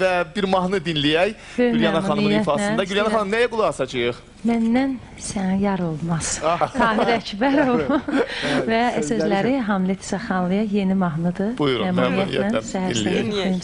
və bir mahnı dinləyək Gülyana xanımın ifasında. Gülyana xanım, nəyə qulaq asacağıq? Məndən sənə yar olmaz. Tahir Əkbərov və sözləri Hamlet İsaxanlıya yeni mahnıdır. Buyurun, məmnuniyyətlə dinləyək. Mən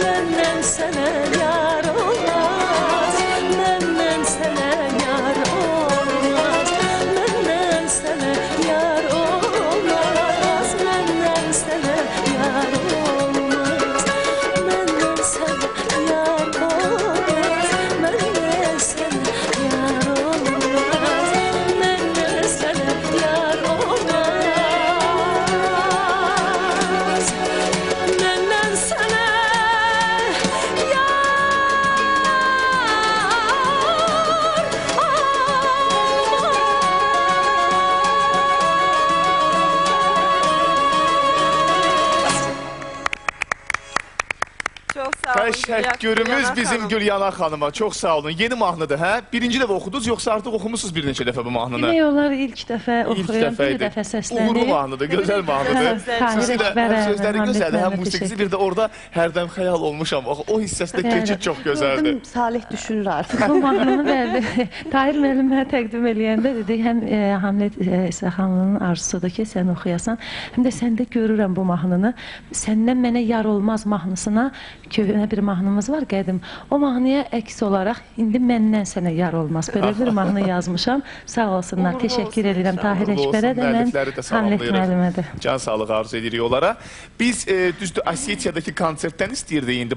məndən sənə yar olmaz. Məndən sənə yar olmaz. Məndən sənə yar olmaz. Məndən sənə yar olmaz. Məndən sənə yar olmaz. Məndən sənə yar olmaz. Məndən sənə yar olmaz. Məndən sənə Çox sağ olun. Təşəkkürümüz bizim Gülyana xanıma. Çox sağ olun. Yeni mahnıdır, hə? Birinci dəfə oxudunuz, yoxsa artıq oxumusunuz bir neçə dəfə bu mahnını? Demək olar ilk dəfə İlk oxuyuram, bir dəfə dəfə idi. səslənir. Uğurlu mahnıdır, gözəl mahnıdır. Tahir Sizi də Əkbərə, həm sözləri Hamid gözəldir, həm müəllimə musiqisi. təşəkkür. Bir də orada hərdən xəyal olmuşam. O hissəsi də keçid çox gözəldir. Gördüm, Salih düşünür artıq. Bu mahnını bəli, Tahir müəllim mənə təqdim eləyəndə dedi, həm Hamlet İsaxanlının arzusudur ki, sən oxuyasan, həm də səndə görürəm bu mahnını. Səndən mənə yar olmaz mahnısına köhnə bir mahnımız var, qədim. O mahnıya əks olaraq indi məndən sənə yar olmaz. Belə bir mahnı yazmışam. Sağ olsunlar, təşəkkür edirəm Tahir Uğurlu olsun, Əkbərə də, mən müəllifləri də Hamlet salamlayırıq. müəllimə də. Can sağlığı arzu edirik onlara. Biz düzdür Osetiyadakı konsertdən istəyirdik indi